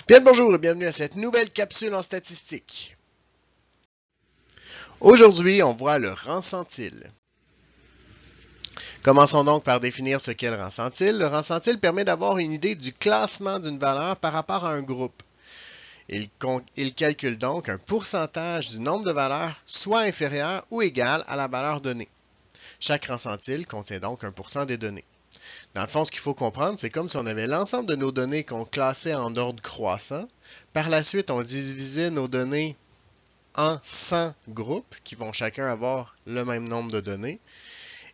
Bien le bonjour et bienvenue à cette nouvelle capsule en statistique. Aujourd'hui, on voit le rang centile. Commençons donc par définir ce qu'est le rang centile. Le rang centile permet d'avoir une idée du classement d'une valeur par rapport à un groupe. Il calcule donc un pourcentage du nombre de valeurs soit inférieur ou égal à la valeur donnée. Chaque rang centile contient donc 1% des données. Dans le fond, ce qu'il faut comprendre, c'est comme si on avait l'ensemble de nos données qu'on classait en ordre croissant. Par la suite, on divisait nos données en 100 groupes qui vont chacun avoir le même nombre de données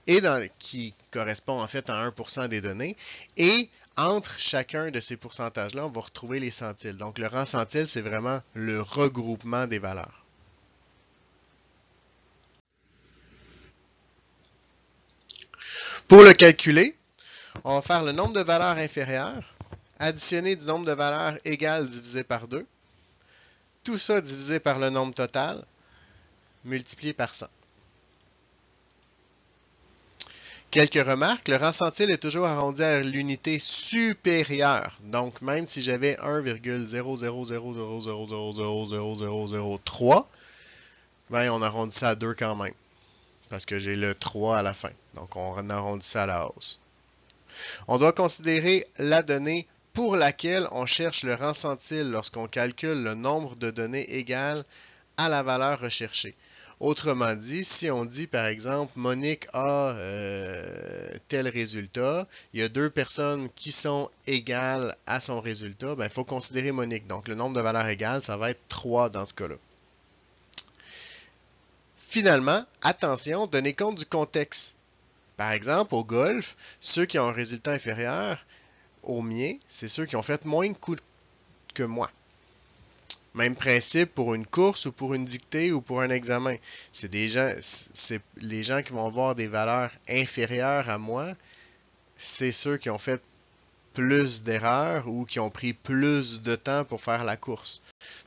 et qui correspond en fait à 1% des données. Et entre chacun de ces pourcentages-là, on va retrouver les centiles. Donc, le rang centile, c'est vraiment le regroupement des valeurs. Pour le calculer, on va faire le nombre de valeurs inférieures, additionné du nombre de valeurs égales divisé par 2. Tout ça divisé par le nombre total, multiplié par 100. Quelques remarques, le rang centile est toujours arrondi à l'unité supérieure. Donc, même si j'avais 1,00000000003, ben, on arrondit ça à 2 quand même. Parce que j'ai le 3 à la fin. Donc, on arrondit ça à la hausse. On doit considérer la donnée pour laquelle on cherche le rang centile lorsqu'on calcule le nombre de données égales à la valeur recherchée. Autrement dit, si on dit par exemple Monique a tel résultat, il y a deux personnes qui sont égales à son résultat, ben, il faut considérer Monique. Donc le nombre de valeurs égales, ça va être 3 dans ce cas-là. Finalement, attention, donnez compte du contexte. Par exemple, au golf, ceux qui ont un résultat inférieur au mien, c'est ceux qui ont fait moins de coups que moi. Même principe pour une course ou pour une dictée ou pour un examen. C'est les gens qui vont avoir des valeurs inférieures à moi, c'est ceux qui ont fait plus d'erreurs ou qui ont pris plus de temps pour faire la course.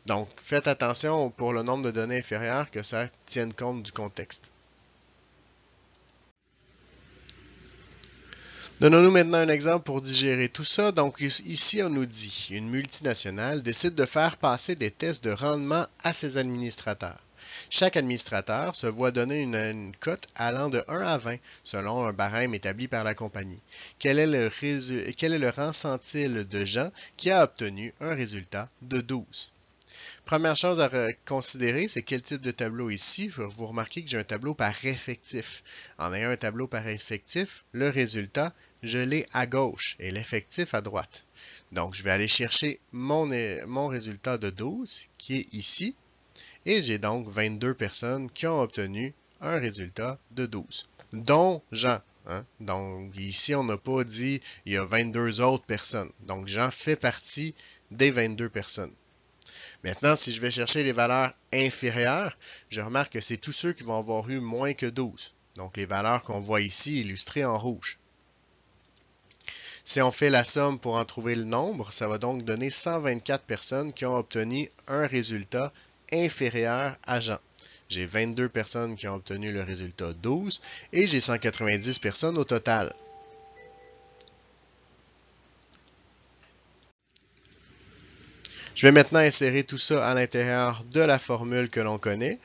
Donc, faites attention pour le nombre de données inférieures que ça tienne compte du contexte. Donnons-nous maintenant un exemple pour digérer tout ça. Donc ici, on nous dit, une multinationale décide de faire passer des tests de rendement à ses administrateurs. Chaque administrateur se voit donner une cote allant de 1 à 20 selon un barème établi par la compagnie. Quel est le rang centile de Jean qui a obtenu un résultat de 12? Première chose à considérer, c'est quel type de tableau ici. Vous remarquez que j'ai un tableau par effectif. En ayant un tableau par effectif, le résultat, je l'ai à gauche et l'effectif à droite. Donc, je vais aller chercher mon résultat de 12, qui est ici, et j'ai donc 22 personnes qui ont obtenu un résultat de 12, dont Jean. Hein? Donc, ici, on n'a pas dit il y a 22 autres personnes. Donc, Jean fait partie des 22 personnes. Maintenant, si je vais chercher les valeurs inférieures, je remarque que c'est tous ceux qui vont avoir eu moins que 12. Donc, les valeurs qu'on voit ici illustrées en rouge. Si on fait la somme pour en trouver le nombre, ça va donc donner 124 personnes qui ont obtenu un résultat inférieur à Jean. J'ai 22 personnes qui ont obtenu le résultat 12 et j'ai 190 personnes au total. Je vais maintenant insérer tout ça à l'intérieur de la formule que l'on connaît.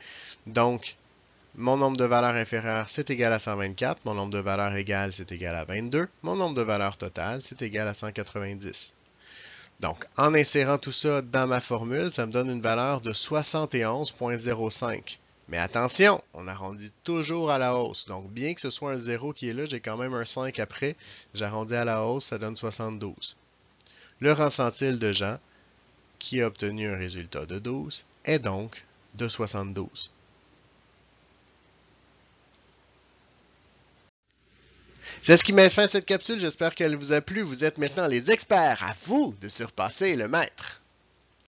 Donc, mon nombre de valeurs inférieures, c'est égal à 124. Mon nombre de valeurs égales, c'est égal à 22. Mon nombre de valeurs totales, c'est égal à 190. Donc, en insérant tout ça dans ma formule, ça me donne une valeur de 71,05. Mais attention, on arrondit toujours à la hausse. Donc, bien que ce soit un 0 qui est là, j'ai quand même un 5 après. J'arrondis à la hausse, ça donne 72. Le rang centile de Jean, qui a obtenu un résultat de 12, est donc de 72. C'est ce qui met fin à cette capsule. J'espère qu'elle vous a plu. Vous êtes maintenant les experts. À vous de surpasser le maître.